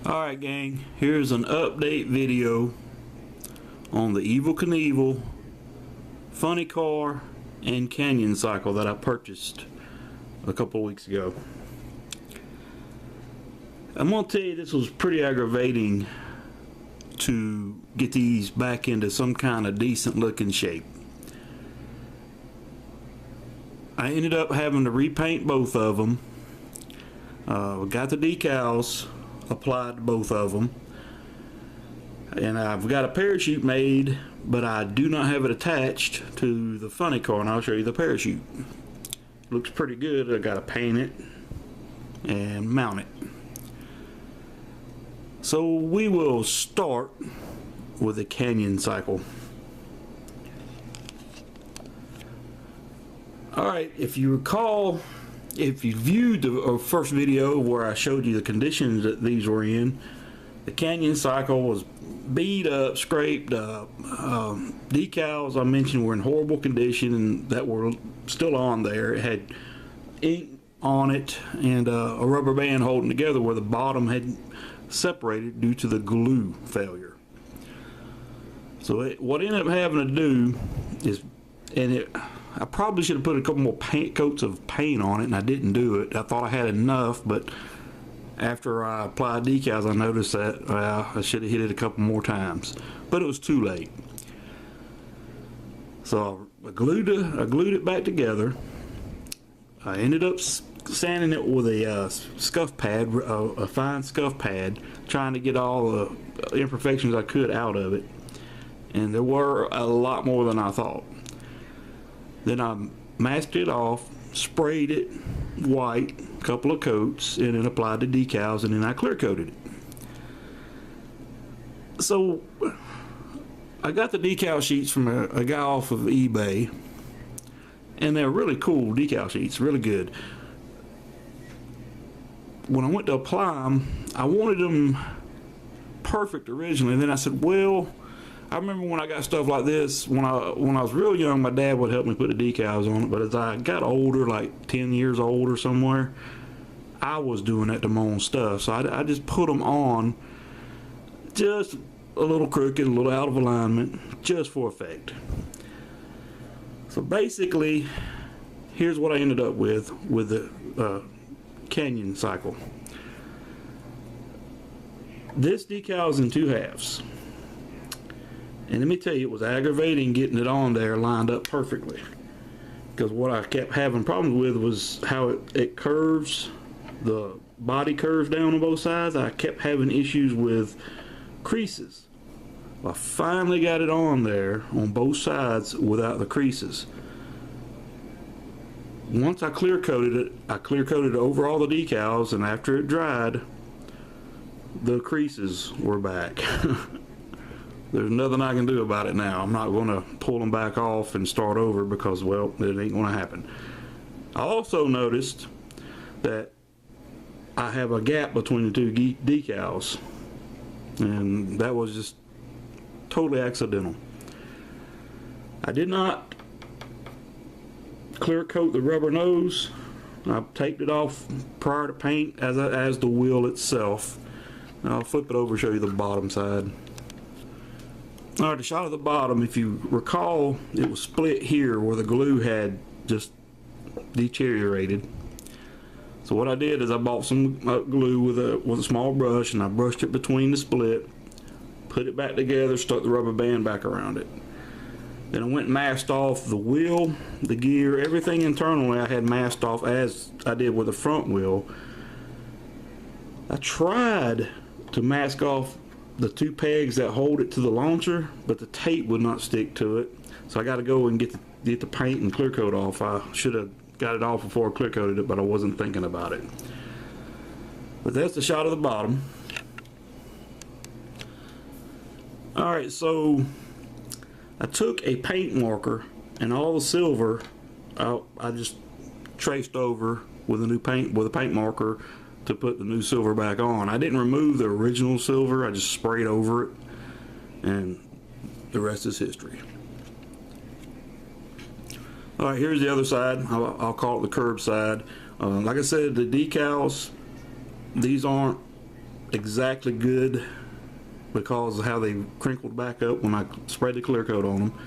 Alright gang, here's an update video on the Evel Knievel funny car and canyon cycle that I purchased a couple of weeks ago. I'm going to tell you, this was pretty aggravating to get these back into some kind of decent looking shape. I ended up having to repaint both of them. Got the decals applied to both of them, and I've got a parachute made, but I do not have it attached to the funny car, and I'll show you the parachute. Looks pretty good. I gotta paint it and mount it. So we will start with the canyon cycle. Alright, if you recall, if you viewed the first video where I showed you the conditions that these were in, the canyon cycle was beat up, scraped up. Decals I mentioned were in horrible condition and that were still on there. It had ink on it and a rubber band holding together where the bottom had separated due to the glue failure. So what I ended up having to do is, I probably should have put a couple more coats of paint on it, and I didn't do it. I thought I had enough, but after I applied decals, I noticed that I should have hit it a couple more times, but it was too late. So I glued it back together. I ended up sanding it with a scuff pad, a fine scuff pad, trying to get all the imperfections I could out of it, and there were a lot more than I thought. Then I masked it off, sprayed it white, a couple of coats, and then applied the decals, and then I clear coated it. So I got the decal sheets from a guy off of eBay, and they're really cool decal sheets, really good. When I went to apply them, I wanted them perfect originally, and then I said, well, I remember when I got stuff like this, when I was real young, my dad would help me put the decals on it, but as I got older, like 10 years old or somewhere, I was doing that to my own stuff. So I just put them on just a little crooked, a little out of alignment, just for effect. So basically, here's what I ended up with the canyon cycle. This decal is in two halves. And let me tell you, it was aggravating getting it on there lined up perfectly. Because what I kept having problems with was how it curves, the body curves down on both sides. I kept having issues with creases. I finally got it on there on both sides without the creases. Once I clear coated it over all the decals, and after it dried, the creases were back. There's nothing I can do about it now. I'm not going to pull them back off and start over because, well, it ain't going to happen. I also noticed that I have a gap between the two decals, and that was just totally accidental. I did not clear coat the rubber nose. I taped it off prior to paint as the wheel itself. Now I'll flip it over and show you the bottom side. Alright, the shot of the bottom, if you recall, it was split here where the glue had just deteriorated. So what I did is I bought some glue with a small brush, and I brushed it between the split, put it back together, stuck the rubber band back around it. Then I went and masked off the wheel, the gear, everything internally I had masked off as I did with the front wheel. I tried to mask off the two pegs that hold it to the launcher, but the tape would not stick to it, so I got to go and get the paint and clear coat off. I should have got it off before I clear coated it, but I wasn't thinking about it. But that's the shot of the bottom. Alright, so I took a paint marker, and all the silver I just traced over with a paint marker to put the new silver back on. I didn't remove the original silver, I just sprayed over it, and the rest is history. Alright, here's the other side. I'll call it the curb side. Like I said, the decals, these aren't exactly good because of how they crinkled back up when I sprayed the clear coat on them.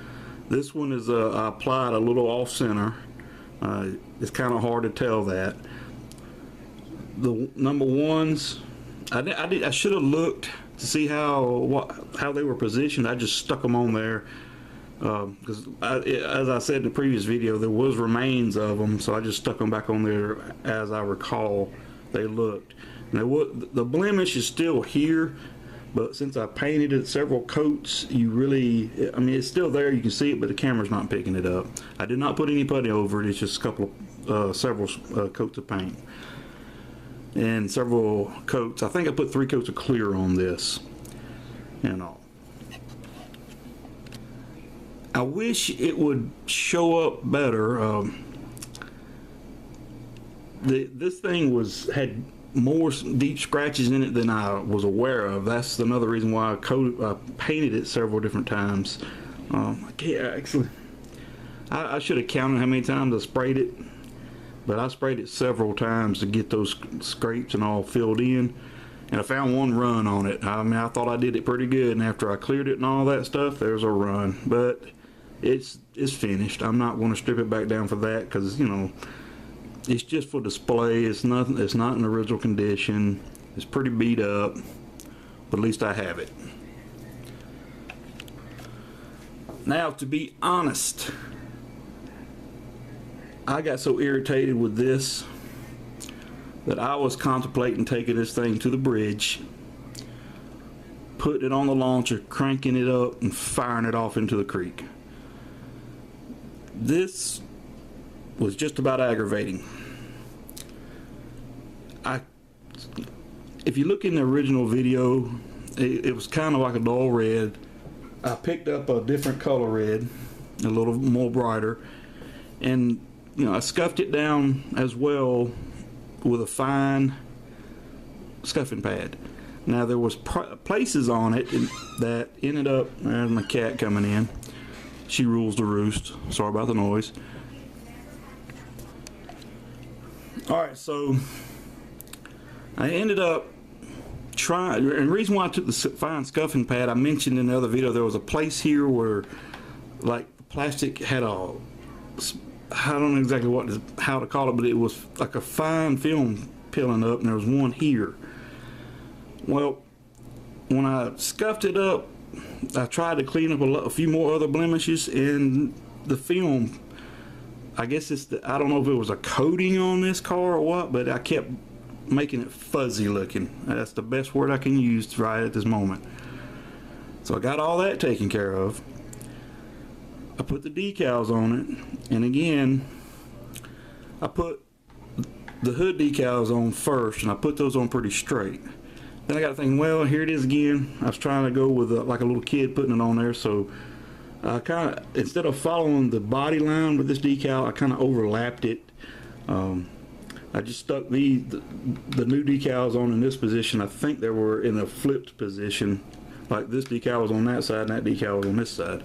This one is I applied a little off center. It's kind of hard to tell that. The number ones, I should have looked to see how they were positioned. I just stuck them on there because as I said in the previous video, there was remains of them, so I just stuck them back on there as I recall they looked. Now the blemish is still here, but since I painted it several coats, I mean, it's still there, you can see it, but the camera's not picking it up. I did not put any putty over it, it's just a couple of several coats of paint and several coats. I think I put 3 coats of clear on this and all. I wish it would show up better. This thing had more deep scratches in it than I was aware of. That's another reason why I painted it several different times. I should have counted how many times I sprayed it, but I sprayed it several times to get those scrapes and all filled in, and I found one run on it. I mean, I thought I did it pretty good, and after I cleared it and all that stuff, there's a run, but it's finished. I'm not going to strip it back down for that because, you know, it's just for display. It's not in original condition. It's pretty beat up, but at least I have it. Now, to be honest, I got so irritated with this that I was contemplating taking this thing to the bridge, putting it on the launcher, cranking it up, and firing it off into the creek. This was just about aggravating. If you look in the original video, it was kind of like a dull red. I picked up a different color red, a little more brighter, and you know, I scuffed it down as well with a fine scuffing pad. Now there was places on it that ended up, there's my cat coming in. She rules the roost. Sorry about the noise. Alright, so I ended up trying, and the reason why I took the fine scuffing pad, I mentioned in the other video, there was a place here where like the plastic had I don't know exactly how to call it, but it was like a fine film peeling up, and there was one here. Well, when I scuffed it up, I tried to clean up a few more other blemishes, and the film, I guess I don't know if it was a coating on this car or what, but I kept making it fuzzy looking. That's the best word I can use right at this moment. So I got all that taken care of. I put the decals on it, and again, I put the hood decals on first, and I put those on pretty straight. Then I got to thinking, well, here it is again. I was trying to go with like a little kid putting it on there, so I kind of, instead of following the body line with this decal, I kind of overlapped it. I just stuck the new decals on in this position. I think they were in a flipped position, like this decal was on that side and that decal was on this side.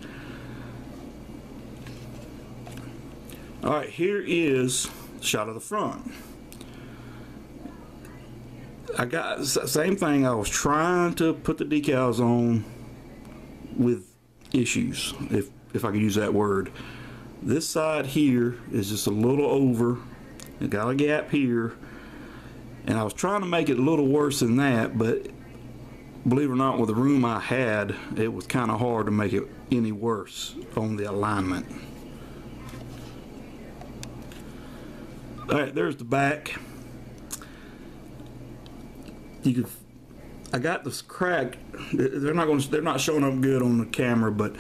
Alright, here is a shot of the front. I got same thing. I was trying to put the decals on with issues, if I could use that word. This side here is just a little over. It got a gap here, and I was trying to make it a little worse than that, but believe it or not, with the room I had, it was kind of hard to make it any worse on the alignment. Alright, there's the back. I got this crack. They're not showing up good on the camera, but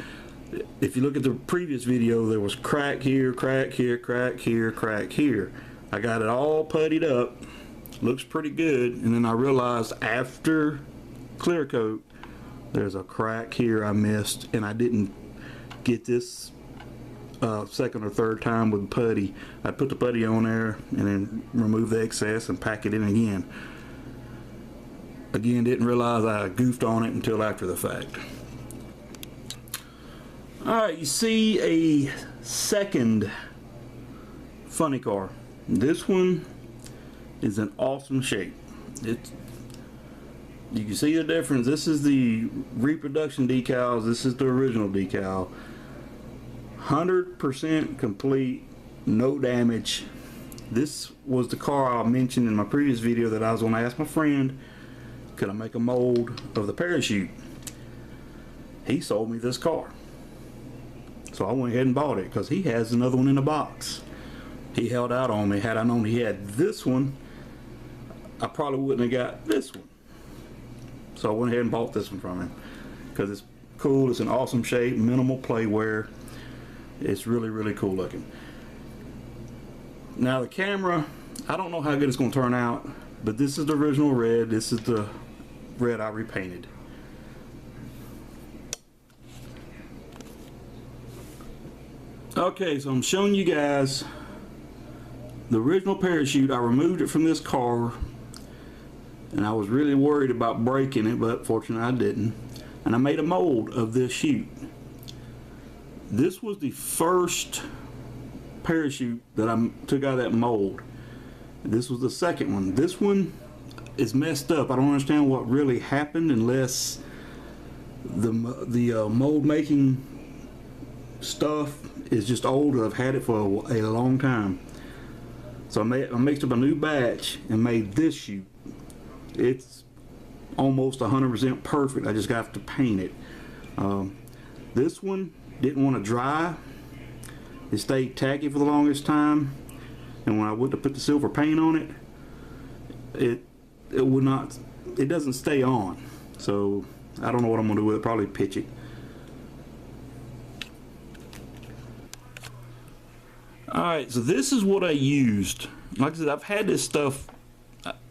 if you look at the previous video, there was crack here, crack here, crack here, crack here. I got it all puttied up, looks pretty good, and then I realized after clear coat there's a crack here I missed, and I didn't get this second or third time with putty. I put the putty on there and then remove the excess and pack it in again. Again, didn't realize I goofed on it until after the fact. Alright, you see a second funny car. This one is in awesome shape. You can see the difference. This is the reproduction decals. This is the original decal. 100% complete, no damage. This was the car I mentioned in my previous video that I was going to ask my friend, could I make a mold of the parachute? He sold me this car. So I went ahead and bought it because he has another one in the box. He held out on me. Had I known he had this one, I probably wouldn't have got this one. So I went ahead and bought this one from him because it's cool. It's in awesome shape, minimal play wear. It's really, really cool looking. Now the camera, I don't know how good it's going to turn out, but this is the original red. This is the red I repainted. Okay, so I'm showing you guys the original parachute. I removed it from this car, and I was really worried about breaking it, but fortunately I didn't. And I made a mold of this chute. This was the first parachute that I took out of that mold. This was the second one. This one is messed up. I don't understand what really happened unless the mold making stuff is just old. I've had it for a long time. So I mixed up a new batch and made this chute. It's almost 100% perfect. I just got to paint it. This one didn't want to dry. It stayed tacky for the longest time, and when I went to put the silver paint on it, it would not. It doesn't stay on. So I don't know what I'm gonna do with it. Probably pitch it. All right, so this is what I used. Like I said, I've had this stuff.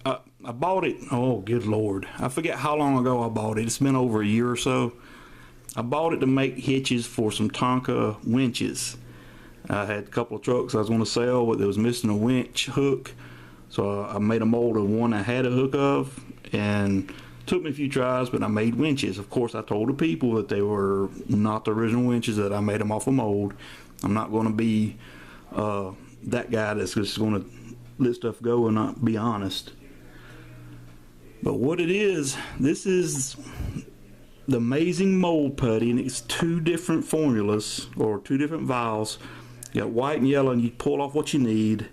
I bought it. Oh, good Lord! I forget how long ago I bought it. It's been over a year or so. I bought it to make hitches for some Tonka winches. I had a couple of trucks I was going to sell, but there was missing a winch hook, so I made a mold of one I had a hook of, and took me a few tries, but I made winches. Of course, I told the people that they were not the original winches, that I made them off a mold. I'm not going to be that guy that's just going to let stuff go and not be honest. But what it is, this is the amazing mold putty, and it's two different formulas, or two different vials. You got white and yellow, and you pull off what you need.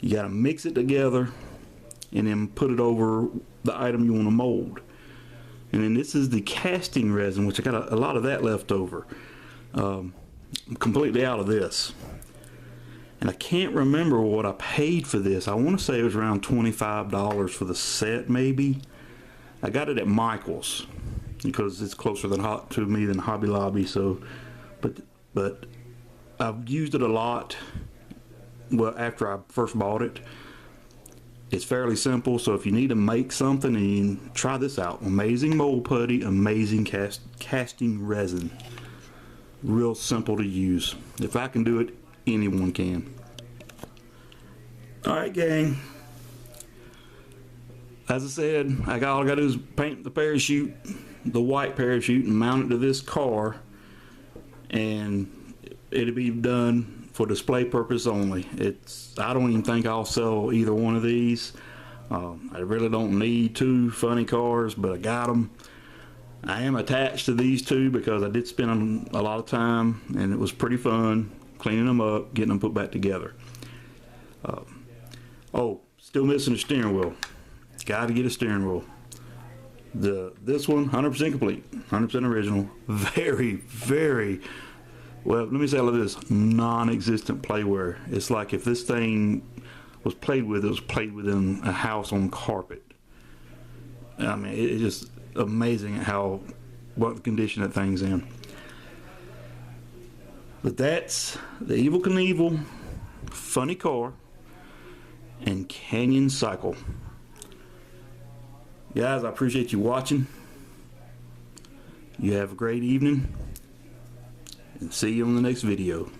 You got to mix it together and then put it over the item you want to mold. And then this is the casting resin, which I got a lot of that left over. I'm completely out of this. And I can't remember what I paid for this. I want to say it was around $25 for the set, maybe. I got it at Michael's because it's closer to me than Hobby Lobby. So, but I've used it a lot. Well, after I first bought it, it's fairly simple. So if you need to make something, and you try this out: amazing mold putty, amazing casting resin. Real simple to use. If I can do it, anyone can. Alright, gang, as I said, all I gotta do is paint the parachute, the white parachute, and mount it to this car, and it'll be done for display purpose only. I don't even think I'll sell either one of these. I really don't need two funny cars, but I got them. I am attached to these two because I did spend a lot of time, and it was pretty fun cleaning them up, getting them put back together. Oh, still missing a steering wheel. Got to get a steering wheel. This one, 100% complete, 100% original. Very, very, well, let me say it like this: non-existent playwear. It's like if this thing was played with, it was played within a house on carpet. I mean, it's just amazing what condition that thing's in. But that's the Evel Knievel funny car and Canyon cycle. Guys, I appreciate you watching. You have a great evening, and see you on the next video.